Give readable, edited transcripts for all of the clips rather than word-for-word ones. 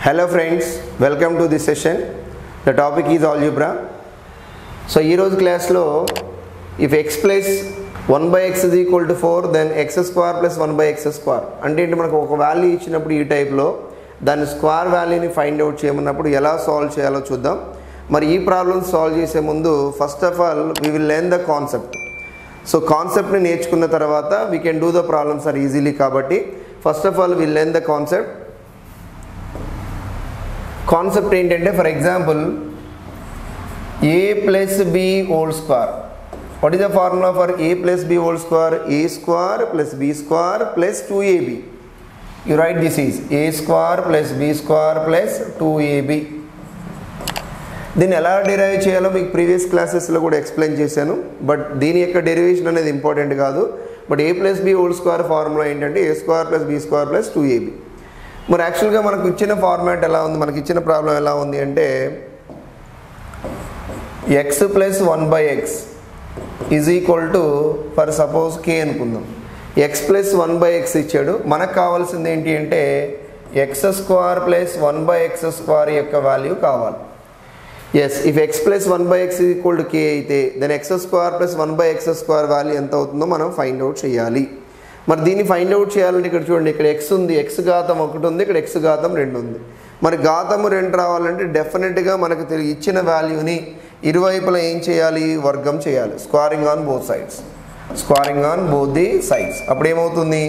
Hello friends, welcome to this session. The topic is algebra. So ee roju class lo if x plus 1 by x is equal to 4 then x square plus 1 by x square అంటే ఏంటి మనకు ఒక value ఇచ్చినప్పుడు ఈ type లో దాని square వాల్యూని find out చేయమన్నప్పుడు ఎలా సాల్వ్ చేయాలో చూద్దాం. మరి ఈ ప్రాబ్లమ్ సాల్వ్ చేసే ముందు first of all we will learn the concept. So concept ని నేర్చుకున్న తర్వాత we can do the problems are easily కాబట్టి first of all we will learn the concept. Concept ఏంటంటే for example a plus b whole square. What is the formula for a plus b whole square? A square plus b square plus 2ab. You write this is a square plus b square plus 2ab. దీన్ని ఎలా derive చేయాలో మీకు previous క్లాసెస్లో కూడా explain చేశాను. But దీని యొక్క derivation అనేది ఇంపార్టెంట్ కాదు. But a plus b whole square formula ఏంటంటే a square plus b square plus 2ab. మరి యాక్చువల్గా మనకు ఇచ్చిన ఫార్మాట్ ఎలా ఉంది, మనకి ఇచ్చిన ప్రాబ్లం ఎలా ఉంది అంటే x plus 1 by x is equal to for suppose k అనుకుందాం. x ప్లస్ 1 బై ఎక్స్ ఇచ్చాడు. మనకు కావాల్సింది ఏంటి అంటే x square plus 1 by x square యొక్క వాల్యూ కావాలి. Yes, if x plus 1 by x equal to k అయితే then x square plus 1 by x square value ఎంత అవుతుందో మనం ఫైండ్ అవుట్ చేయాలి. మరి దీన్ని ఫైండ్ అవుట్ చేయాలంటే ఇక్కడ చూడండి, ఇక్కడ x ఉంది, x ఘాతం 1 ఉంది, ఇక్కడ x ఘాతం 2 ఉంది. మరి ఘాతము 2 రావాలంటే డెఫినెట్గా మనకు ఇచ్చిన వాల్యూని ఇరువైపులా ఏం చేయాలి, వర్గం చేయాలి. Squaring on both sides, squaring on both the sides. అప్పుడు ఏమవుతుంది,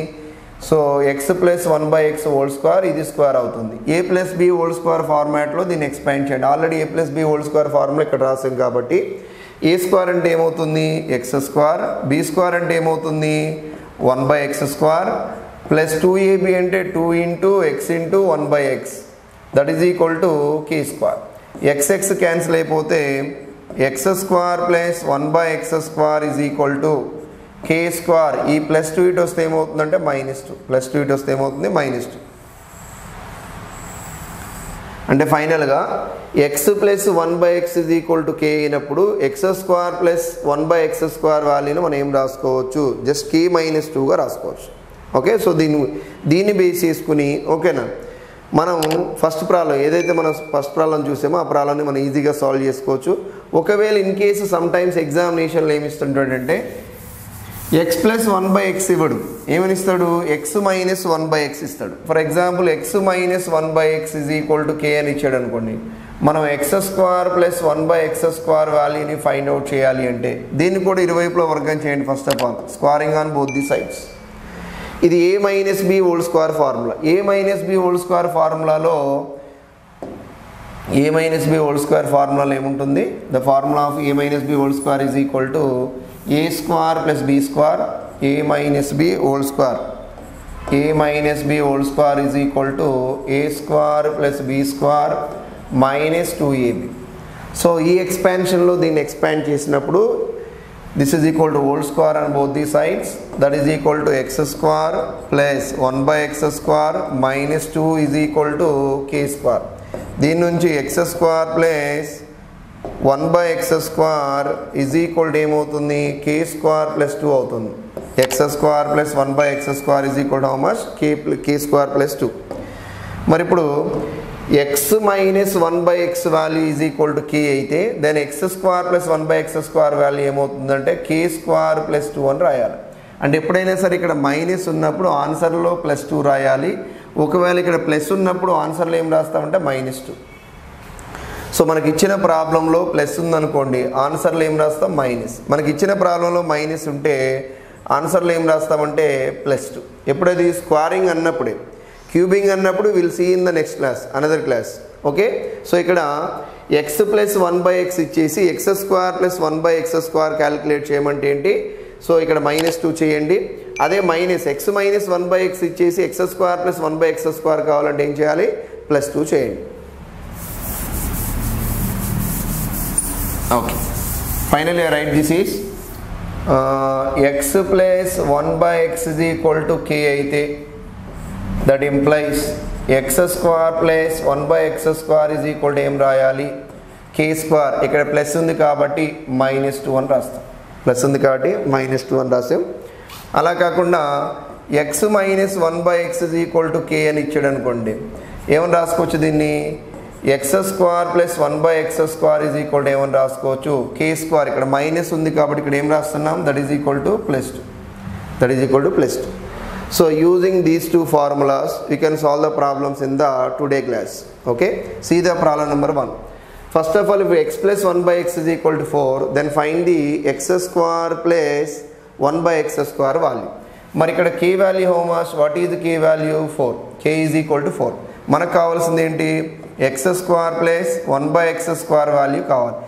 so x plus 1 by x whole square ఇది స్క్వేర్ అవుతుంది. A plus b whole square ఫార్మాట్లో దీన్ని ఎక్స్పాండ్ చేయండి. Already a plus b whole square formula ఇక్కడ రాసాం కాబట్టి ఏ స్క్వేర్ అంటే ఏమవుతుంది ఎక్స్ స్క్వేర్, బి స్క్వేర్ అంటే ఏమవుతుంది 1 by x square plus 2ab అంటే 2 into x into 1 by x that is equal to k square. X cancel అయిపోతే x square plus 1 by x square is equal to k square. ఈ plus 2 ఇటు వస్తే ఏమవుతుందంటే -2, plus 2 ఇటు వస్తే ఏమవుతుంది -2. అంటే ఫైనల్గా x plus 1 by x is equal to k అయినప్పుడు x square plus 1 by x square వాల్యూని మనం ఏం రాసుకోవచ్చు, జస్ట్ k -2గా రాసుకోవచ్చు. ఓకే, సో దీన్ని బేస్ చేసుకుని ఓకేనా మనం ఫస్ట్ ప్రాబ్లం ఏదైతే మనం ఫస్ట్ ప్రాబ్లం చూసామో ఆ ప్రాబ్లంని మనం ఈజీగా సాల్వ్ చేసుకోవచ్చు. ఒకవేళ ఇన్ కేసు సమ్ టైమ్స్ ఎగ్జామినేషన్లో ఏమి ఇస్తుంటాడంటే ఎక్స్ ప్లస్ 1 బై ఎక్స్ ఇవ్వడు, ఏమని ఇస్తాడు ఎక్స్ మైనస్ 1 బై ఎక్స్ ఇస్తాడు. For example x minus 1 by x is equal to k అని ఇచ్చాడు అనుకోండి. మనం x square plus 1 by x square వాల్యూని ఫైండ్ అవుట్ చేయాలి అంటే దీన్ని కూడా ఇరువైపులో వర్గం చేయండి. First of all squaring on both the sides. ఇది a minus b whole square formula. A minus b whole square ఫార్ములాలో a minus b whole square ఫార్ములాలో ఏముంటుంది, the formula of a minus b whole square is equal to a square plus B square a minus b whole square. A minus b whole square is equal to a square plus B square minus 2ab. So ఈ ఎక్స్పాన్షన్లో దీన్ని expand చేసినప్పుడు this is equal to whole square on both the sides that is equal to x square plus 1 by x square minus 2 is equal to k square. దీని నుంచి x square plus 1 by x square is equal to ఏమవుతుంది k square plus 2 అవుతుంది. X square plus 1 by x square is equal to how much k square plus 2. మరి ఇప్పుడు x minus 1 by x value is equal to k అయితే then x square plus 1 by x square value ఏమవుతుందంటే k square plus 2 అని రాయాలి. అంటే ఎప్పుడైనా సరే ఇక్కడ మైనస్ ఉన్నప్పుడు ఆన్సర్లో ప్లస్ 2 రాయాలి. ఒకవేళ ఇక్కడ ప్లస్ ఉన్నప్పుడు ఆన్సర్లో ఏం రాస్తామంటే -2. సో మనకి ఇచ్చిన ప్రాబ్లంలో ప్లస్ ఉందనుకోండి, ఆన్సర్లో ఏం రాస్తాం మైనస్. మనకి ఇచ్చిన ప్రాబ్లంలో మైనస్ ఉంటే ఆన్సర్లో ఏం రాస్తామంటే +2. ఎప్పుడైతే స్క్వేరింగ్ అన్నప్పుడే, క్యూబింగ్ అన్నప్పుడు will see in the next class another class. Okay, so ఇక్కడ ఎక్స్ ప్లస్ 1 బై ఎక్స్ ఇచ్చేసి x square plus 1 by x square calculate చేయమంటే ఏంటి, సో ఇక్కడ -2 చేయండి. అదే ఎక్స్ మైనస్ 1 బై ఎక్స్ ఇచ్చేసి x square plus 1 by x square కావాలంటే ఏం చేయాలి +2 చేయండి. Okay, finally I write this is x plus 1 by x is equal to k అయితే that implies X square plus 1 by x square is equal to ఏం రాయాలి k square. ఇక్కడ plus ఉంది కాబట్టి -2 అని రాస్తాం. ప్లస్ ఉంది కాబట్టి -2 అని రాసాం. అలా కాకుండా x minus 1 by x is equal to k అని ఇచ్చాడు అనుకోండి. ఏమని రాసుకోవచ్చు దీన్ని x square plus 1/x square is equal to ఏమని రాసుకోవచ్చు కే స్క్వేర్. ఇక్కడ మైనస్ ఉంది కాబట్టి ఇక్కడ ఏం రాస్తున్నాం that is equal to +2. So using these two formulas we can solve the problems in the today class. Okay, see the problem number 1. First of all, if x plus 1/x is equal to 4, then find the x square plus 1/x square value. మరి ఇక్కడ k value how much? What is the k value? 4. k is equal to 4. మనకు కావాల్సింది ఏంటి x square plus 1/x square value కావాలి.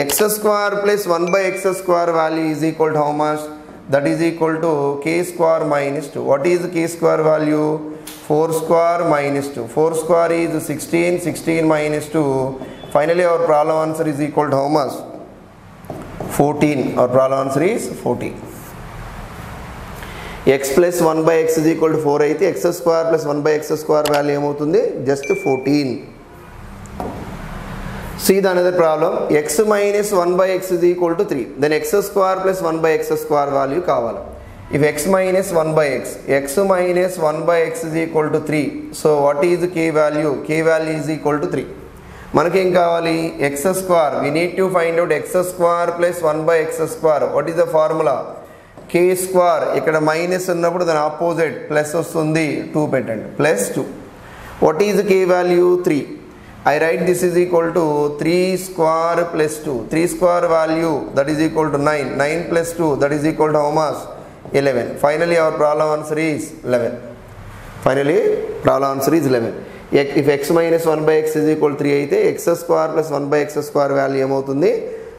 x square plus 1/x square value is equal to how much? That is equal to k square minus 2. What is the k square value? 4 square minus 2. 4 square is 16. 16 minus 2. Finally our problem answer is equal to how much? 14. Our problem answer is 14. x plus 1/x is equal to 4 అయితే x square plus 1/x square value ఏమవుతుంది? Just 14. See the another problem. X minus 1/x is equal to 3. Then x square plus 1/x square value కావాలి. If x minus 1/x is equal to 3. So what is the k value? K value is equal to 3. మనకేం కావాలి x square. We need to find out x square plus 1/x square. What is the formula? k square. ఇక్కడ minus ఉన్నప్పుడు దాని opposite plus వస్తుంది 2 పెట్టండి +2. What is the k value? 3. I write this is equal to 3 square plus 2. 3 square value that is equal to 9. 9 plus 2 that is equal to how much? 11. Finally our problem answer is 11. If x minus 1/x is equal to 3 అయితే x square plus 1/x square value ఏమవుతుంది?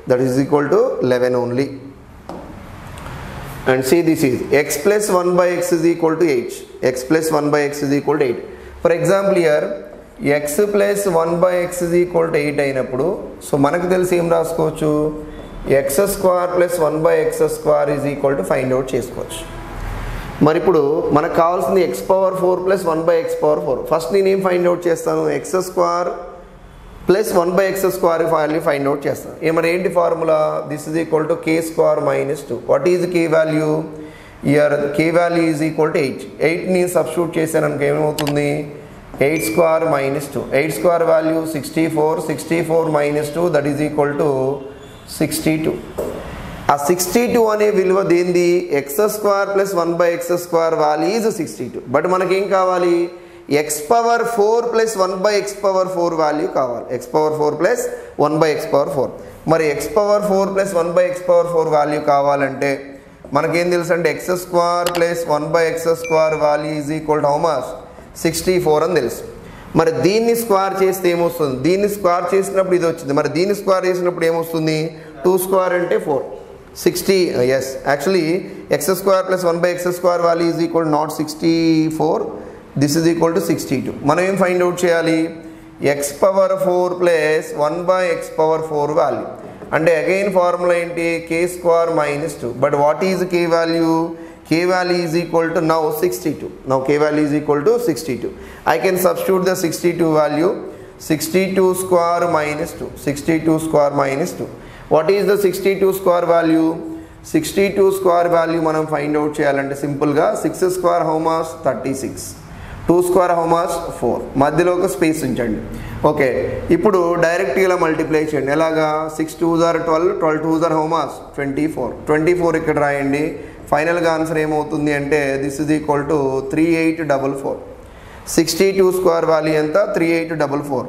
That is equal to 11 only. And see this is x plus 1/x is equal to 8. x plus 1/x is equal to 8. For example here x plus 1/x is equal to 8 అయినప్పుడు so మనకు తెలిసి ఏం రాసుకోవచ్చు x square plus 1/x square is equal to find out చేసుకోవచ్చు. మరి ఇప్పుడు మనకు కావాల్సింది x power 4 plus 1/x power 4. First నేను ఏం ఫైండ్ అవుట్ చేస్తాను x square plus 1/x square value find out చేస్తాను. ఏమన్నా ఏంటి formula? This is equal to k square minus 2. What is the k value? Here k value is equal to 8. 8 ని substitute చేశాను అనుకో ఏమవుతుంది 8 square minus 2. 8 square value 64. 64 minus 2 that is equal to 62. ఆ 62 అనే విలువ దేంది? x square plus 1/x square value is 62. But మనకేం కావాలి x power 4 plus 1/x power 4 value కావాలి. x power 4 plus 1/x power 4. మరి x power 4 plus 1/x power 4 value కావాలంటే మనకేం తెలుసు అంటే x square plus 1/x square value is equal to how much? 64 అని తెలుసు. మరి దీన్ని స్క్వేర్ చేస్తే ఏమొస్తుంది? దీన్ని స్క్వేర్ చేసినప్పుడు ఇది వచ్చింది. మరి దీన్ని స్క్వేర్ చేసినప్పుడు ఏమొస్తుంది? 2 స్క్వేర్ అంటే 4. 60. Yes, actually x square plus 1/x square value is equal to not 64. This is equal to 62. మనం ఏం ఫైండ్ అవుట్ చేయాలి? x power 4 plus 1/x power 4 value అంటే అగైన్ ఫార్ములా ఏంటి? k square minus 2. But what is the k value? K value is equal to now 62. Now k value is equal to 62. I can substitute the 62 value. 62 square minus 2. 62 square minus 2. What is the 62 square value? 62 square value మనం find out చేయాలంటే సింపుల్గా 6 square how much? 36. 2 square how much? 4. మధ్యలో ఒక space ఉంచండి. Okay, ఇప్పుడు డైరెక్ట్గా ఇలా multiply చేయండి. ఎలాగా? 6 2s are 12. 12 2s are how much? 24. 24 ఇక్కడ రాయండి. ఫైనల్గా ఆన్సర్ ఏమవుతుంది అంటే this is equal to 3844. 62 square value ఎంత? 3844.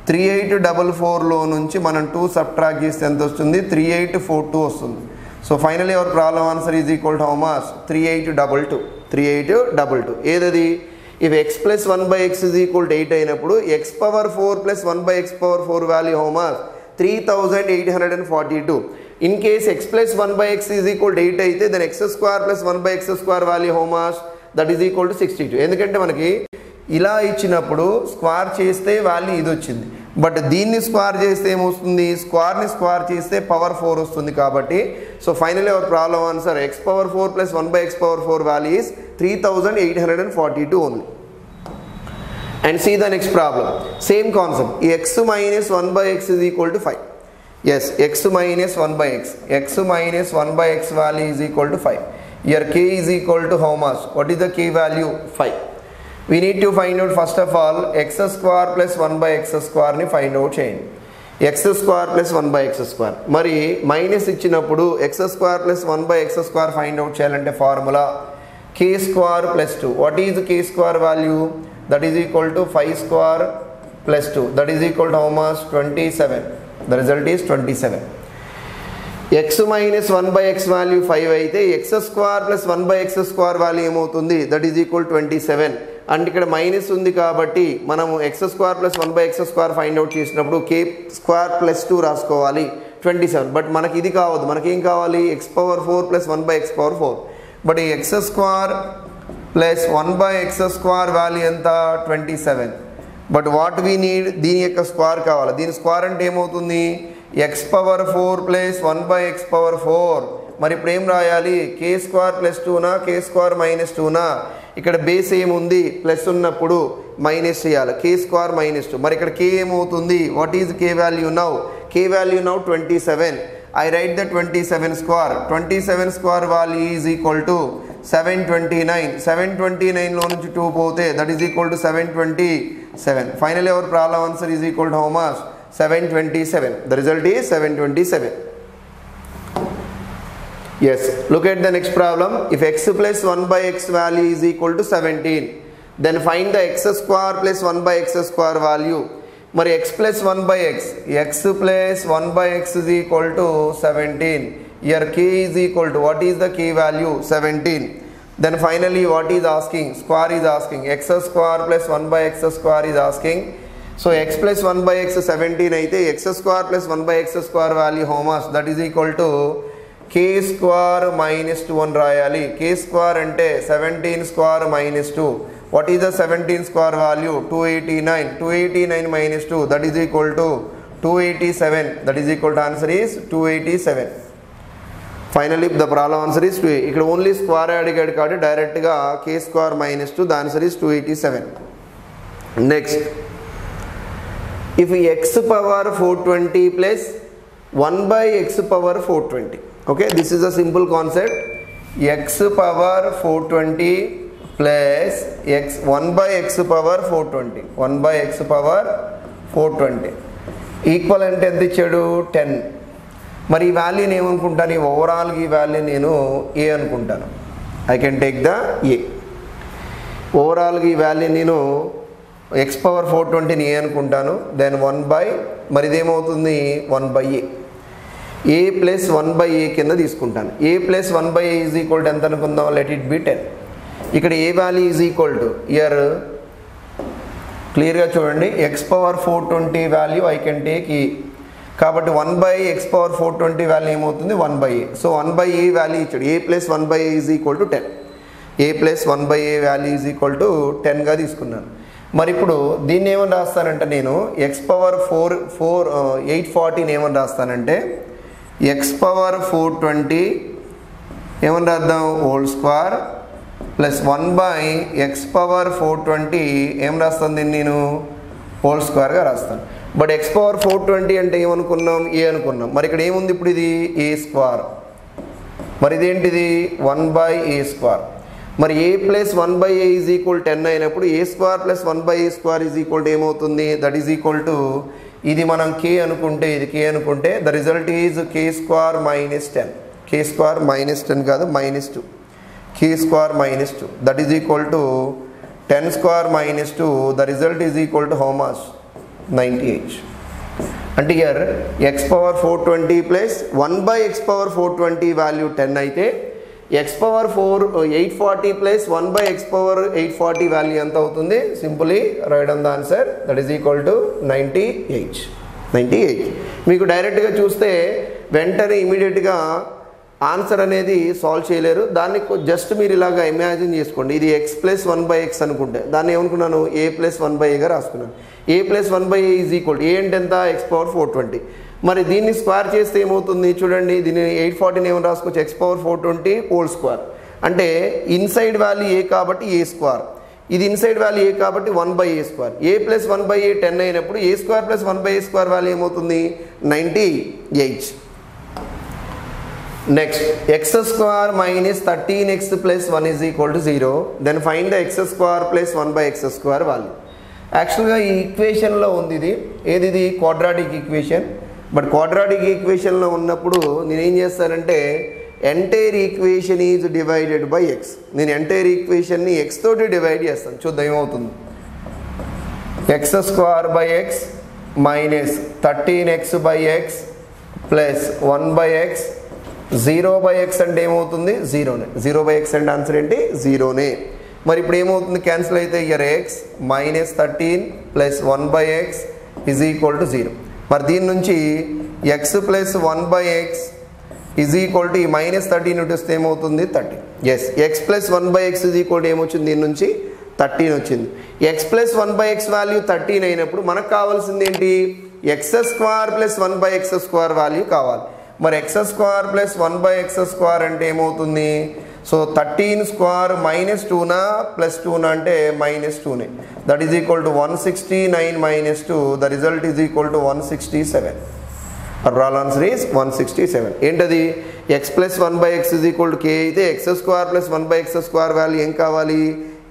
3844లో నుంచి మనం 2 సబ్ట్రాక్ట్ చేస్తే ఎంత వస్తుంది? 3842 వస్తుంది. So finally our problem answer is equal to how much? 3822. 3822 ఏదది? If x plus 1/x is equal to 8 అయినప్పుడు x power 4 plus 1/x power 4 value how much? 3842. In case x plus 1/x is equal to 8 అయితే then x square plus 1/x square value how much? That is equal to 62. ఎందుకంటే మనకి ఇలా ఇచ్చినప్పుడు square చేస్తే value ఇది వచ్చింది. But దీన్ని square చేస్తే ఏమొస్తుంది? స్క్వేర్ని స్క్వేర్ చేస్తే పవర్ 4 వస్తుంది కాబట్టి so finally our problem answer x power 4 plus 1/x power 4 value is 3842 only. And see the next problem. Same concept. X minus 1/x is equal to 5. Yes, x minus 1/x. X minus 1/x value is equal to 5. Here k is equal to how much? What is the k value? 5. we need to find out first of all x square plus 1 by x square ని find out చేయండి. x square plus 1 by x square మరి minus ఇచ్చినప్పుడు x square plus 1 by x square find out చేయాలంటే formula k square plus 2. what is the k square value? that is equal to 5 square plus 2, that is equal to how much? 27. the result is 27. x minus 1 by x value 5 అయితే x square plus 1 by x square value ఏమవుతుంది? that is equal to 27. And ఇక్కడ minus ఉంది కాబట్టి మనము x square plus 1 by x square find out చేసినప్పుడు k square plus 2 రాసుకోవాలి 27. But మనకి ఇది కావద్దు, మనకి ఏం కావాలి? x power 4 plus 1 by x power 4. But ఈ x square plus 1 by x square value ఎంత? 27. బట్ వాట్ వీ నీడ్, దీని యొక్క స్క్వేర్ కావాలి. దీని స్క్వేర్ అంటే ఏమవుతుంది? x power 4 plus 1 by x power 4. మరి ఇప్పుడు ఏం రాయాలి? k square plus 2నా k square minus 2నా? ఇక్కడ బేస్ ఏముంది? ప్లస్ ఉన్నప్పుడు మైనస్ చేయాలి, k square minus 2. మరి ఇక్కడ k ఏమవుతుంది? What is k value now? k value now 27. I write the 27 square. 27 square value is equal to 729. 729 లో నుంచి 2 పోతే that is equal to 727. Finally our problem answer is equal to how much? 727. The result is 727. Yes, look at the next problem. If x plus 1 by x value is equal to 17, then find the x square plus 1 by x square value. మరి x plus 1 by x, x plus 1 by x is equal to 17. Here k is equal to, what is the k value? 17. Then finally what is asking? Square is asking. x square plus 1 by x square is asking. So x plus 1 by x 17 అయితే x square plus 1 by x square value how much? That is equal to k square minus 2 అని రాయాలి. k square అంటే 17 square minus 2. What is the 17 square value? 289. 289 minus 2, that is equal to 287. That is equal to answer is 287. Finally the problem answer is 2. ఇక్కడ only square అడిగాడు కాబట్టి డైరెక్ట్గా k square minus 2, the answer is 287. Next, if x power 420 plus 1 by x power 420. Okay, this is a simple concept. x power 420 plus x 1 by x power 420. 1 by x power 420 equal అంటే ఎంత ఇచ్చాడు? 10. మరి ఈ వాల్యూని ఏమనుకుంటాను? ఈ ఓవరాల్గా ఈ value నేను ఏ అనుకుంటాను. ఐ కెన్ టేక్ ద ఏ. ఓవరాల్గా ఈ వాల్యూ నేను x పవర్ 420ని ఏ అనుకుంటాను. దెన్ 1 బై, మరి ఇదేమవుతుంది? 1 by a. A plus 1 by a కింద తీసుకుంటాను. A plus 1 by a is equal to ఎంత అనుకుందాం? Let it be 10. ఇక్కడ a value is equal to, here క్లియర్గా చూడండి, x power 420 value I can take a. కాబట్టి 1 బై x పవర్ 420 వాల్యూ ఏమవుతుంది? 1 by a. So 1 by a value ఇచ్చాడు. A plus 1 by a is equal to 10. A plus 1 by a value is equal to 10గా తీసుకున్నాను. మరి ఇప్పుడు దీన్ని ఏమని రాస్తానంటే నేను x పవర్ 840 ఏమని రాస్తానంటే x పవర్ 420 ఏమని రాద్దాం? హోల్ స్క్వేర్ ప్లస్ 1 బై x పవర్ 420 ఏం రాస్తాను? దీన్ని నేను హోల్ స్క్వేర్గా రాస్తాను. బట్ x పవర్ 420 అంటే ఏమనుకున్నాం? ఏ అనుకున్నాం. మరి ఇక్కడ ఏముంది? ఇప్పుడు ఇది ఏ స్క్వేర్, మరి ఇదేంటిది? 1 బై ఏ స్క్వేర్. మరి a plus 1 by a is equal 10 అయినప్పుడు a square plus 1 by a square is equal to ఏమవుతుంది? దట్ ఈజ్ ఈక్వల్ టు, ఇది మనం k అనుకుంటే, ఇది k అనుకుంటే the result is k square minus 10. k square minus 10 కాదు, minus 2. k square minus 2, that is equal to 10 square minus 2. The result is equal to how much? 98. అంటే year x power 420 plus 1 బై x power 420 value 10 అయితే x power 840 plus 1 బై x power 840 value ఎంత అవుతుంది? Simply right on the answer, that is equal to 98. 98 మీకు డైరెక్ట్గా చూస్తే వెంటనే ఇమీడియట్గా ఆన్సర్ అనేది సాల్వ్ చేయలేరు. దాన్ని జస్ట్ మీరు ఇలాగా ఇమాజిన్ చేసుకోండి. ఇది x ప్లస్ 1 బై x అనుకుంటే దాన్ని ఏమనుకున్నాను? ఏ ప్లస్ 1 బై ఏగా రాసుకున్నాను. A plus 1 by a is equal, a అంటే ఎంత? x power 420. మరి దీన్ని స్క్వేర్ చేస్తే ఏమవుతుంది? చూడండి, దీన్ని 840 ఏమని రాసుకోవచ్చు? x power 420 whole square. అంటే ఇన్సైడ్ వాల్యూ ఏ కాబట్టి ఏ స్క్వేర్, ఇది ఇన్సైడ్ వాల్యూ ఏ కాబట్టి 1 by a square. A plus 1 by a 10 అయినప్పుడు a square plus 1 by a square value ఏమవుతుంది? 98. Next, x square minus 13x plus 1 is equal to 0. Then find the x square plus 1 by x square value. యాక్చువల్గా ఈ ఈక్వేషన్లో ఉంది ఇది quadratic equation. But quadratic ఈక్వేషన్లో ఉన్నప్పుడు నేను ఏం చేస్తానంటే entire equation is divided by X. నేను ఎంటైర్ ఈక్వేషన్ని ఎక్స్ తోటి డివైడ్ చేస్తాను. చూద్దాం ఏమవుతుంది. X square by X minus 13x by X plus 1 by X 0 by X అంటే ఏమవుతుంది? జీరోనే. 0 బై ఎక్స్ అంటే ఆన్సర్ ఏంటి? జీరోనే. మరి ఇప్పుడు ఏమవుతుంది? క్యాన్సిల్ అయితే year X minus 13 plus 1 by x is equal to 0. మరి దీని నుంచి x plus 1 by x is equal to ఈ మైనస్ 13 ఇటు వస్తే ఏమవుతుంది? 30. Yes, x plus 1 by x is equal to ఏమొచ్చింది? దీని నుంచి 13 వచ్చింది. X plus 1 by x value 13 అయినప్పుడు మనకు కావాల్సింది ఏంటి? X square plus 1 by x square value కావాలి. మరి x square plus 1 by x square అంటే ఏమవుతుంది? సో 13 స్క్వేర్ మైనస్ 2నా ప్లస్ 2నా అంటే మైనస్ 2నే. That is equal to 169 minus 2. The result is equal to 167. రాల్ ఆన్సర్ ఈజ్ 167. ఏంటది? X plus 1 by x is equal to k అయితే x square plus 1 by x square value ఏం కావాలి?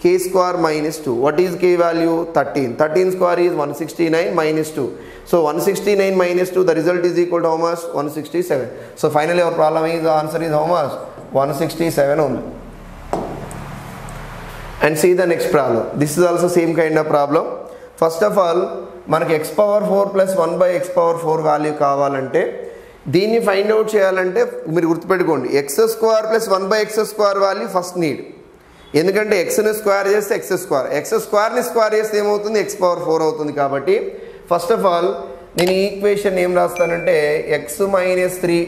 k square minus 2. What is k value? 13. 13 square is 169 minus 2. So 169 minus 2, the result is equal to how much? 167. So finally our problem is, the answer is how much? 167 only. And see the next problem. This is also same kind of problem. First of all, మనకి x power 4 plus 1 by x power 4 value కావాలంటే దీన్ని find out చేయాలంటే మీరు గుర్తుపెట్టుకోండి, X square plus 1 by x square value first need. ఎందుకంటే ఎక్స్ని square చేస్తే X స్క్వేర్ని square చేస్తే ఏమవుతుంది? x power 4 అవుతుంది. కాబట్టి ఫస్ట్ ఆఫ్ ఆల్ నేను ఈ ఈక్వేషన్ ఏం రాస్తానంటే ఎక్స్ మైనస్ 3,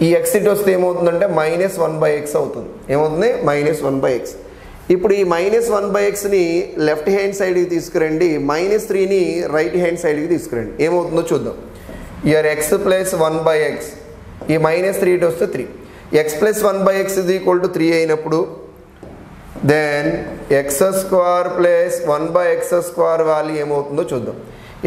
ఈ ఎక్స్ ఇటు వస్తే ఏమవుతుందంటే మైనస్ 1 by x అవుతుంది. ఏమవుతుంది? Minus 1 by x. ఇప్పుడు ఈ మైనస్ 1 by xని లెఫ్ట్ హ్యాండ్ సైడ్కి తీసుకురండి, మైనస్ 3ని రైట్ హ్యాండ్ సైడ్కి తీసుకురండి. ఏమవుతుందో చూద్దాం. Here x plus 1 by x, ఈ మైనస్ 3 ఇటు వస్తే 3. X plus 1 by x is equal to 3 అయినప్పుడు then x square plus 1 by x square value ఏమవుతుందో చూద్దాం.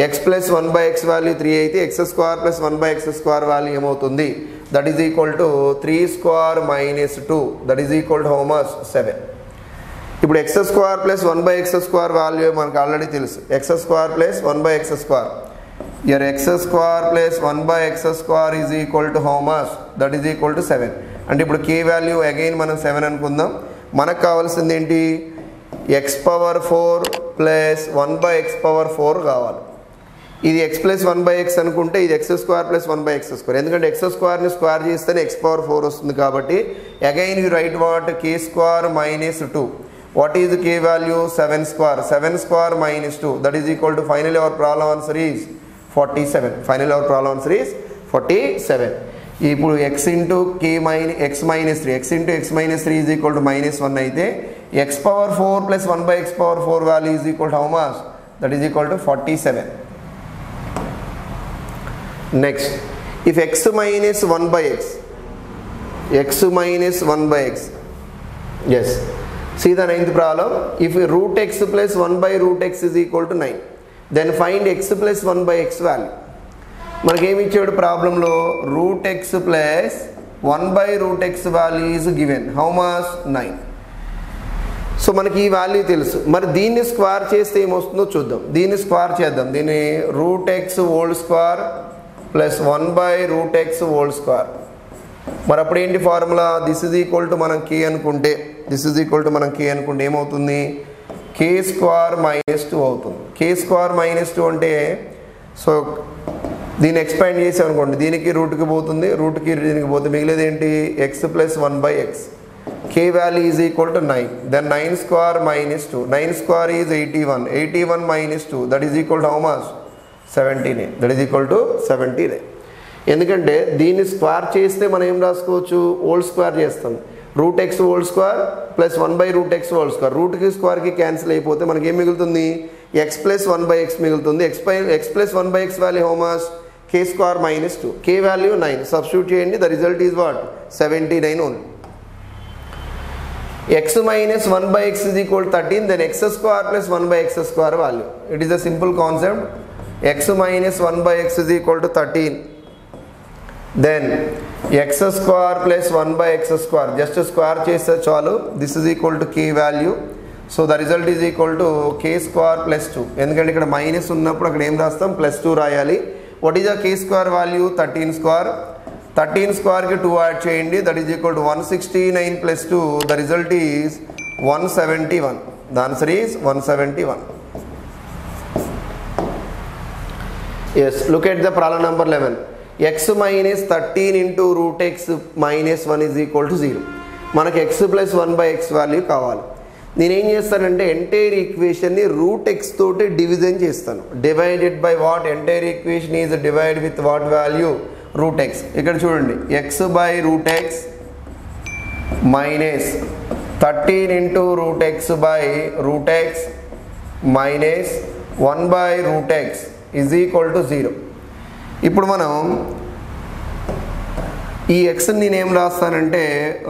X plus 1 by x value 3 అయితే x square plus 1 by x square value ఏమవుతుంది? That is equal to 3 square minus 2. That is equal to how much? 7. ఇప్పుడు X square plus 1 by x square value మనకు already తెలుసు. X square plus 1 by x square, year X square plus 1 by x square is equal to how much? That is equal to 7. అంటే ఇప్పుడు k value again మనం 7 అనుకుందాం. మనకు కావాల్సింది ఏంటి? X power 4 plus 1 by x power 4 కావాలి. ఇది X plus 1 by x అనుకుంటే ఇది X square plus 1 by x square. ఎందుకంటే ఎక్స్ స్క్వేర్ని స్క్వేర్ చేస్తేనే ఎక్స్ పవర్ 4 వస్తుంది. కాబట్టి again you right what? k square minus 2. What is k value? 7 square. 7 square minus 2. That is equal to final hour problem answer is 47. Final hour problem answer is 47. ఇప్పుడు x into x minus 3, x into x minus 3 is equal to minus 1 అయితే X power 4 plus 1 by x power 4 value is equal to how much? That is equal to 47. Next, if x minus 1 by x, x minus 1 by x, yes, see the ninth problem. If root x plus 1 by root x is equal to 9, then find x plus 1 by x value. మనకేమి ఇచ్చాడు ప్రాబ్లంలో? Root x plus 1 by root x value is given how much? 9. So మనకి ఈ value తెలుసు. మరి దీన్ని square చేస్తే ఏమొస్తుందో చూద్దాం. దీన్ని స్క్వేర్ చేద్దాం. దీన్ని route x whole square plus 1 by root x whole square. మరి అప్పుడు ఏంటి formula? This is equal to మనం k అనుకుంటే, ఏమవుతుంది? k స్క్వేర్ మైనస్ 2 అవుతుంది. k స్క్వేర్ మైనస్ 2 అంటే సో దీన్ని ఎక్స్పాండ్ చేసాం అనుకోండి, దీనికి రూట్కి పోతుంది, రూట్కి దీనికి పోతుంది, మిగిలేదు ఏంటి? X plus 1 by x. k value is equal to 9. Then 9 square minus 2. 9 square is 81. 81 minus 2 that is equal to how much? 17. That is equal to 17. ఎందుకంటే దీన్ని స్క్వేర్ చేస్తే మనం ఏం రాసుకోవచ్చు? హోల్ స్క్వేర్ చేస్తాం. Root x whole square plus 1 by root x whole square. రూట్కి స్క్వేర్కి cancel అయిపోతే మనకి ఏం మిగులుతుంది? ఎక్స్ ప్లస్ 1 by x మిగులుతుంది. X plus 1 by x value how much? k square minus 2. k value 9. Substitute చేయండి. The result is what? 79 only. x minus 1 by x is equal to 13, then x square plus 1 by x square value. It is a simple concept. X minus 1 by x is equal to 13. Then x square plus 1 by x square just square చేస్తే చాలు. this is equal to k value. So the result is equal to k square plus 2. ఎందుకంటే ఇక్కడ minus ఉన్నప్పుడు అక్కడ ఏం రాస్తాం, +2 రాయాలి. What is the k square value? 13 square. 13 స్క్వేర్కి 2 యాడ్ చేయండి, that is equal to 169 plus 2. The result is 171. The answer is 171. Yes, look at the problem number 11. x minus 13 into root x minus 1 is equal to 0. మనకి x plus 1 by x value కావాలి. నేనేం చేస్తానంటే entire ఈక్వేషన్ని root x తోటి division చేస్తాను. Divided by what? Entire equation is divide with what value? Root x. ఇక్కడ చూడండి, x by root x minus 13 into root x by root x minus 1 by root x is equal to 0. ఇప్పుడు మనం ఈ ఎక్స్ని నేనేం రాస్తానంటే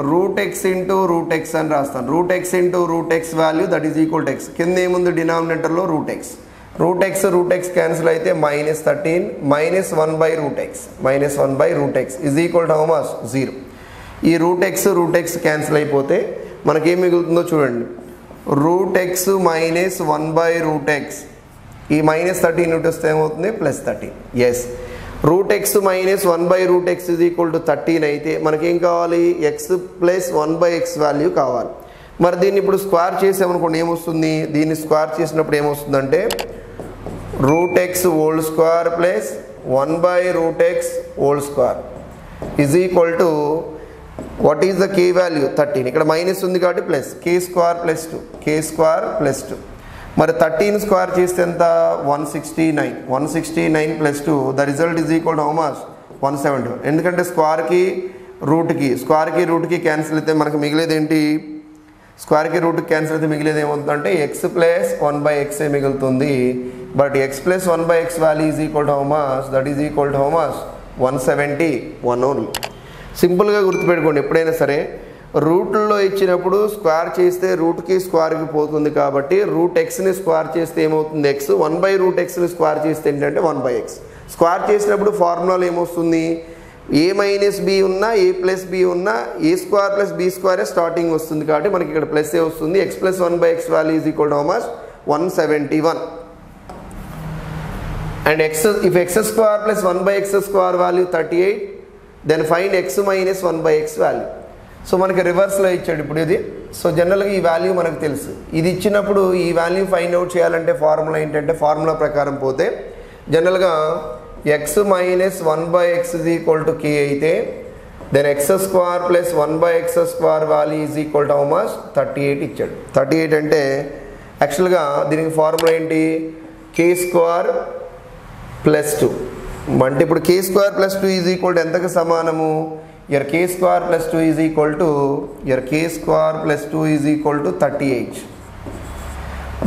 root x into root x అని రాస్తాను. Root x into root x value that is equal to x. కింద ఏముంది డినామినేటర్లో? Root x. Root x cancel అయితే minus 13 minus 1 by root x minus 1 by root x is equal to how much? 0. ఈ root x cancel అయిపోతే మనకేం మిగులుతుందో చూడండి. Root x minus 1 by root x, ఈ మైనస్ 13 ఇటు వస్తే ఏమవుతుంది? Plus 13. Yes, root x minus 1 by root x is equal to 13 అయితే మనకేం కావాలి? X plus 1 by x value కావాలి. మరి దీన్ని ఇప్పుడు స్క్వేర్ చేసామనుకోండి, ఏమొస్తుంది? దీన్ని స్క్వేర్ చేసినప్పుడు ఏమొస్తుందంటే root x whole square plus 1 by root x whole square is equal to what is the k value? 13. ఇక్కడ మైనస్ ఉంది కాబట్టి plus k square plus 2, k square plus 2. మరి 13 స్క్వేర్ చేస్తే ఎంత? 169. 169 plus 2 the result is equal to how much? 171. ఎందుకంటే స్క్వేర్కి రూట్కి cancel అయితే మనకు మిగిలేది ఏంటి? స్క్వేర్కి రూట్కి క్యాన్సిల్ అయితే మిగిలేది ఏమవుతుందంటే ఎక్స్ ప్లస్ 1 బై ఎక్స్ మిగులుతుంది. But X plus 1 by x value is equal to how much? That is equal to how much? 171 only. సింపుల్గా గుర్తుపెట్టుకోండి, ఎప్పుడైనా సరే రూట్లో ఇచ్చినప్పుడు స్క్వేర్ చేస్తే రూట్కి స్క్వేర్కి పోతుంది కాబట్టి రూట్ ఎక్స్ని స్క్వేర్ చేస్తే ఏమవుతుంది? ఎక్స్. 1 బై రూట్ ఎక్స్ని స్క్వేర్ చేస్తే ఏంటంటే 1 బై ఎక్స్. స్క్వేర్ చేసినప్పుడు ఫార్ములాలో ఏమొస్తుంది? ఏ మైనస్ బి ఉన్నా ఏ ప్లస్ బి ఉన్నా ఏ స్క్వేర్ ప్లస్ బి స్క్వేరే స్టార్టింగ్ వస్తుంది కాబట్టి మనకి ఇక్కడ ప్లస్ ఏ వస్తుంది. X plus 1 by x value is equal to how much? 171. And x, if x square plus 1 by x square value 38, then find x minus 1 by x value. So మనకి రివర్స్లో ఇచ్చాడు ఇప్పుడు ఇది. సో జనరల్గా ఈ వాల్యూ మనకు తెలుసు. ఇది ఇచ్చినప్పుడు ఈ వాల్యూ ఫైండ్ అవుట్ చేయాలంటే ఫార్ములా ఏంటంటే, ఫార్ములా ప్రకారం పోతే జనరల్గా x minus 1 by x is equal to k అయితే then x square plus 1 by x square value is equal to how much? 38 ఇచ్చాడు. 38 అంటే యాక్చువల్గా దీనికి ఫార్ములా ఏంటి? K square plus 2. అంటే ఇప్పుడు k square plus 2 is equal to ఎంతకు సమానము? your k square plus 2 is equal to 38.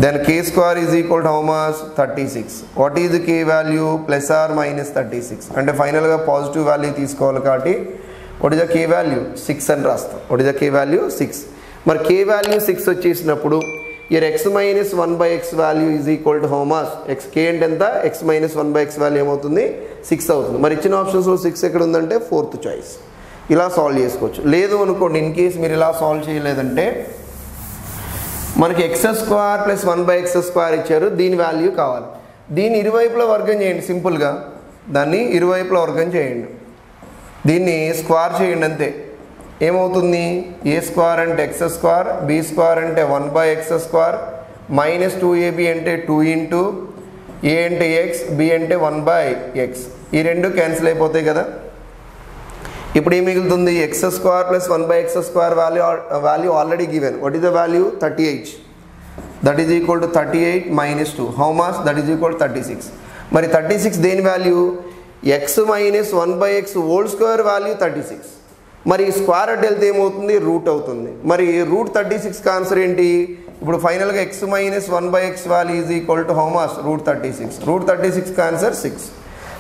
Then k square is equal to how much? 36. What is the k value? Plus or minus 36. And final positive value తీసుకోవాలి కాబట్టి what is the k value? 6 అని రాస్తాం. What is the k value? 6. మరి k value 6 వచ్చేసినప్పుడు your x minus 1 by x value is equal to how much? k అంటే ఎంత? x minus 1 by x value ఏమవుతుంది? 6 అవుతుంది. మరి ఇచ్చిన ఆప్షన్స్లో 6 ఎక్కడ ఉందంటే 4th చాయిస్. ఇలా సాల్వ్ చేసుకోవచ్చు. లేదు అనుకోండి, ఇన్ కేస్ మీరు ఇలా సాల్వ్ చేయలేదంటే మనకి X square plus 1 by x square ఇచ్చారు, దీని వాల్యూ కావాలి. దీన్ని ఇరువైపులా వర్గం చేయండి. సింపుల్గా దాన్ని ఇరువైపులా వర్గం చేయండి. దీన్ని స్క్వేర్ చేయండి అంతే. ఏమవుతుంది? ఏ స్క్వేర్ అంటే ఎక్స్ స్క్వేర్, బి స్క్వేర్ అంటే 1 by x square minus 2ab అంటే 2 ఇంటూ ఏ అంటే ఎక్స్, బి అంటే 1 బై ఎక్స్. ఈ రెండు క్యాన్సిల్ అయిపోతాయి కదా. ఇప్పుడు ఏం మిగులుతుంది? X square plus 1 by x square value already given. What is the value? 38. That is equal to 38 minus 2 how much? That is equal to 36. మరి 36 దేని value? X minus 1 by x whole square value 36. మరి square at వెళ్తే ఏమవుతుంది? Route అవుతుంది. మరి route 36కి answer ఏంటి? ఇప్పుడు ఫైనల్గా x minus 1 by x value is equal to how much? Root 36. Root 36కి ఆన్సర్ 6.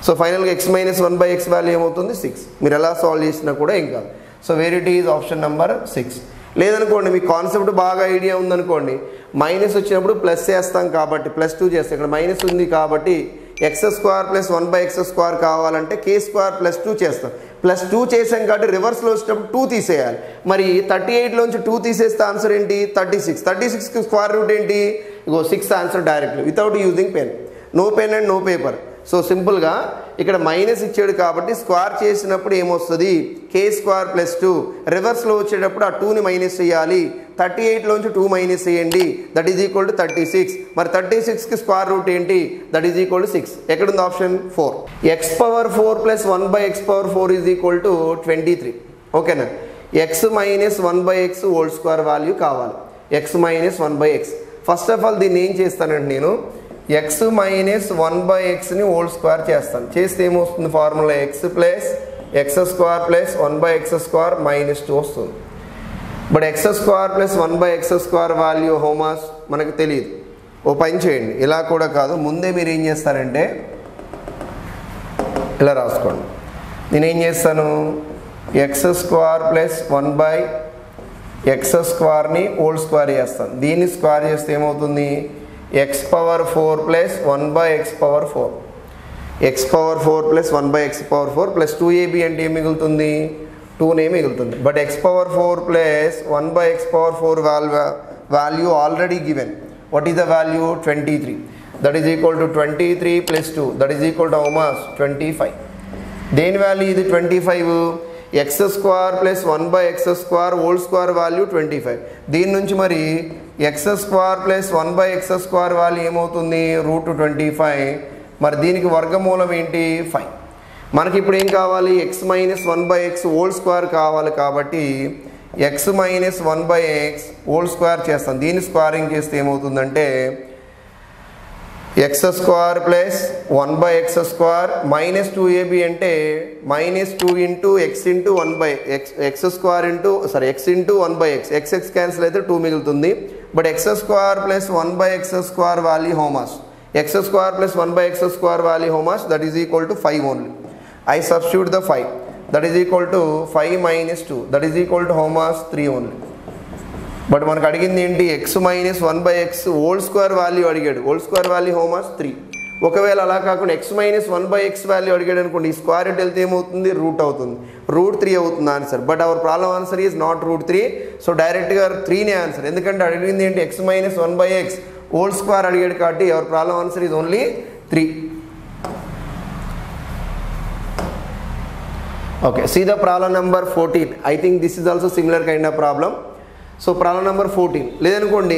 సో ఫైనల్గా x minus 1 by x value ఏమవుతుంది? 6. మీరు ఎలా సాల్వ్ చేసినా కూడా ఏం కాదు. So where it is option number 6. లేదనుకోండి మీకు కాన్సెప్ట్ బాగా ఐడియా ఉందనుకోండి, మైనస్ వచ్చినప్పుడు ప్లస్ చేస్తాం కాబట్టి +2 చేస్తాం. ఇక్కడ మైనస్ ఉంది కాబట్టి X square plus 1/x square కావాలంటే కే స్క్వేర్ ప్లస్ 2 చేస్తాం. ప్లస్ 2 చేసాం కాబట్టి రివర్స్లో వచ్చేటప్పుడు 2 తీసేయాలి. మరి 38లోంచి 2 తీసేస్తే ఆన్సర్ ఏంటి? 36. 36కి స్క్వేర్ రూట్ ఏంటి? ఇగో 6 answer directly without using pen. No pen and no paper. So సింపుల్గా ఇక్కడ మైనస్ ఇచ్చాడు కాబట్టి స్క్వేర్ చేసినప్పుడు ఏమొస్తుంది? K square plus 2. రివర్స్లో వచ్చేటప్పుడు ఆ 2ని మైనస్ చేయాలి. 38లోంచి 2 మైనస్ చేయండి, దట్ ఈజ్ ఈక్వల్ టు 36. మరి 36కి స్క్వేర్ రూట్ ఏంటి? That is equal to 6. ఎక్కడుంది option? 4. X power 4 plus 1/x power 4 is equal to 23. ఓకేనా? X minus 1/x whole square value కావాలి. X minus 1/x. First of all దీన్ని ఏం చేస్తానంటే నేను ఎక్స్ మైనస్ 1/xని హోల్ స్క్వేర్ చేస్తాను. చేస్తే ఏమొస్తుంది? Formula x plus x square plus 1/x square minus 2 వస్తుంది. But x square plus 1/x square value హోమాస్ మనకు తెలియదు. ఓ పని చేయండి, ఇలా కూడా కాదు, ముందే మీరు ఏం చేస్తారంటే ఇలా రాసుకోండి. నేనేం చేస్తాను? ఎక్స్ స్క్వేర్ ప్లస్ 1/x స్క్వేర్ని హోల్ స్క్వేర్ చేస్తాను. దీన్ని స్క్వేర్ చేస్తే ఏమవుతుంది? X power 4 plus 1/x power 4. X power 4 plus 1/x power 4 plus 2ab అంటే ఏం మిగులుతుంది? 2నే మిగులుతుంది. But x power 4 plus 1/x power 4 value already given. What is the value? 23. That is equal to 23 plus 2 that is equal to how much? 25. దేని వాల్యూ ఇది? 25. X square plus 1/x square whole square value 25. దీని నుంచి మరి x square plus 1/x square value ఏమవుతుంది? Route 25. మరి దీనికి వర్గమూలం ఏంటి? 5. మనకి ఇప్పుడు ఏం కావాలి? X minus 1/x whole square కావాలి కాబట్టి x minus 1/x whole square చేస్తాం. దీన్ని స్క్వేరింగ్ చేస్తే ఏమవుతుందంటే x square plus 1/x square minus 2ab అంటే minus 2 into x into 1/x x square into x into 1/x. X cancel అయితే 2 మిగులుతుంది. But x square plus 1/x square value హోమాస్. X square plus 1/x square value హోమాస్ that is equal to 5 only. I substitute the 5 that is equal to 5 minus 2 that is equal to హోమాస్ 3 only. But మనకు అడిగింది ఏంటి? X minus 1/x whole square value అడిగాడు. Whole square value హోమాస్ 3. ఒకవేళ అలా కాకుండా ఎక్స్ మైనస్ 1/x వాల్యూ అడిగాడు అనుకోండి, ఈ స్క్వేర్ రూట్ వెళ్తే ఏమవుతుంది? రూట్ అవుతుంది. రూట్ 3 అవుతుంది answer. But our problem answer is not root 3. So డైరెక్ట్గా 3నే ఆన్సర్. ఎందుకంటే అడిగింది ఏంటి? X minus 1/x whole square అడిగాడు కాబట్టి hour problem answer is only 3. Okay, see the problem number 14. I think this is also similar kind of problem. So problem number 14 లేదనుకోండి,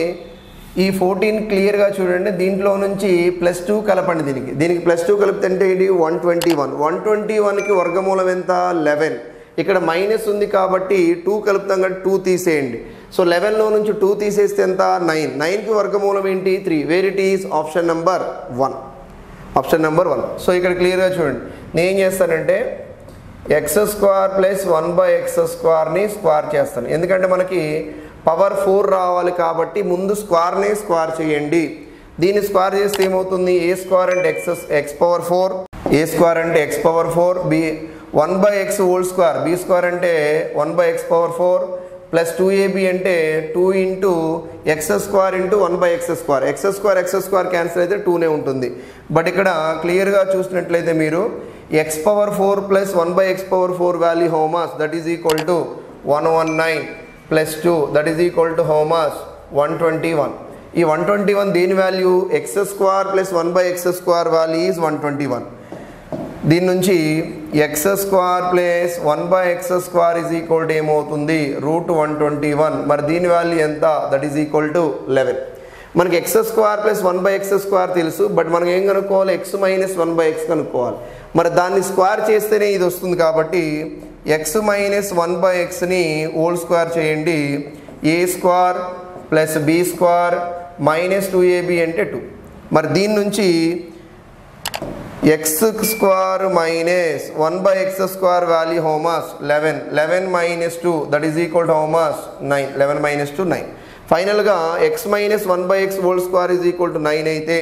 ఈ 14 క్లియర్గా చూడండి. దీంట్లో నుంచి +2 కలపండి. దీనికి +2 కలిపితే అంటే ఇది 121. 121కి వర్గమూలం ఎంత? 11. ఇక్కడ మైనస్ ఉంది కాబట్టి 2 కలుపుతాం కాబట్టి 2 తీసేయండి. సో 11లో నుంచి 2 తీసేస్తే ఎంత? 9. 9కి వర్గమూలం ఏంటి? 3. Where it is? Option number 1. Option number 1. So ఇక్కడ క్లియర్గా చూడండి. నేను ఏం చేస్తానంటే ఎక్స్ స్క్వేర్ ప్లస్ 1/x స్క్వేర్ని స్క్వేర్ చేస్తాను. ఎందుకంటే మనకి పవర్ 4 రావాలి కాబట్టి ముందు స్క్వేర్ని స్క్వేర్ చేయండి. దీన్ని స్క్వేర్ చేస్తే ఏమవుతుంది? ఏ స్క్వేర్ అంటే ఎక్స్ పవర్ 4, ఏ స్క్వేర్ అంటే x power 4, B 1/x whole square, B square అంటే 1/x పవర్ 4 ప్లస్ 2ab అంటే 2 into x square into 1/x square. X square cancel అయితే 2నే ఉంటుంది. బట్ ఇక్కడ క్లియర్గా చూసినట్లయితే మీరు x power 4 plus 1/x power 4 value హోమాస్ that is equal to 119 plus 2 that is equal to హోమాస్ 121. ఈ 121 దేని value? X square plus 1/x square value is 121. దీని నుంచి x square plus 1/x square is equal to ఏమవుతుంది? Route 121. మరి దీని value ఎంత? That is equal to 11. మనకి X square plus 1/x square తెలుసు. బట్ మనం ఏం కనుక్కోవాలి? ఎక్స్ మైనస్ 1/x కనుక్కోవాలి. మరి దాన్ని స్క్వేర్ చేస్తేనే ఇది వస్తుంది కాబట్టి ఎక్స్ మైనస్ 1/xని హోల్ స్క్వేర్ చేయండి. A square plus B square minus 2ab అంటే 2. మరి దీని నుంచి x square minus 1/x square value హోమాస్ 11. 11 minus 2 that is equal to హోమాస్ 9. 11 మైనస్ 2 9. ఫైనల్గా x minus 1/x whole square is equal to 9 అయితే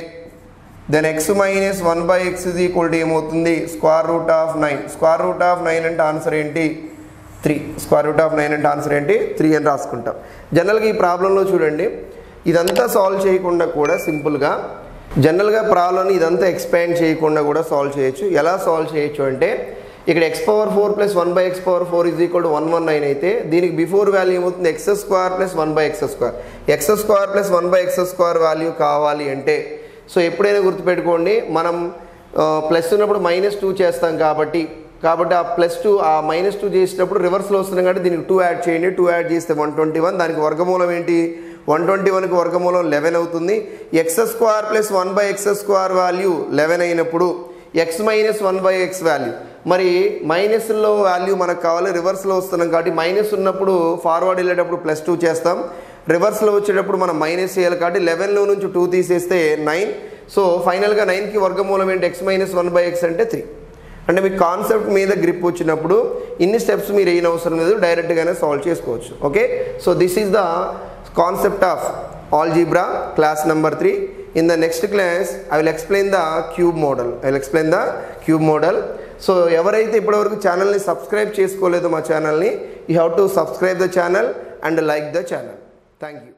then x minus 1/x is equal to ఏమవుతుంది? Square root of 9. Square root of 9 అంటే answer ఏంటి? 3. Square root of 9 అంటే answer ఏంటి? 3 అని రాసుకుంటాం. జనరల్గా ఈ ప్రాబ్లంలో చూడండి, ఇదంతా సాల్వ్ చేయకుండా కూడా సింపుల్గా జనరల్గా ప్రాబ్లమ్ని ఇదంతా ఎక్స్పాండ్ చేయకుండా కూడా సాల్వ్ చేయొచ్చు. ఎలా సాల్వ్ చేయొచ్చు అంటే ఇక్కడ x power 4 plus 1 by X power 4 is equal to 119 అయితే దీనికి బిఫోర్ వాల్యూ ఏమవుతుంది X square plus 1 by x square. X square plus 1 by x square value కావాలి అంటే సో ఎప్పుడైనా గుర్తుపెట్టుకోండి, మనం ప్లస్ ఉన్నప్పుడు -2 చేస్తాం కాబట్టి ఆ +2 ఆ -2 చేసేటప్పుడు రివర్స్లో వస్తున్నాం కాబట్టి దీనికి 2 యాడ్ చేయండి. 2 యాడ్ చేస్తే 121. దానికి వర్గమూలం ఏంటి 121కి వర్గమూలం 11 అవుతుంది. X square plus 1 by x square value 11 అయినప్పుడు x minus 1 by x value, మరి మైనస్లో వాల్యూ మనకు కావాలి, రివర్స్లో వస్తున్నాం కాబట్టి మైనస్ ఉన్నప్పుడు ఫార్వర్డ్ వెళ్ళేటప్పుడు +2 చేస్తాం, రివర్స్లో వచ్చేటప్పుడు మనం మైనస్ చేయాలి కాబట్టి 11లో నుంచి 2 తీసేస్తే 9. సో ఫైనల్గా 9కి వర్గమూలం ఏంటి x మైనస్ 1 బై ఎక్స్ అంటే 3. అంటే మీకు కాన్సెప్ట్ మీద గ్రిప్ వచ్చినప్పుడు ఇన్ని స్టెప్స్ మీరు ఏం అవసరం లేదు, డైరెక్ట్గానే సాల్వ్ చేసుకోవచ్చు. Okay, so this is the concept of algebra class number 3. In the next class I will explain the cube model. So ఎవరైతే ఇప్పటివరకు ఛానల్ని సబ్స్క్రైబ్ చేసుకోలేదో మా ఛానల్ని, you have to subscribe the channel and like the channel. Thank you.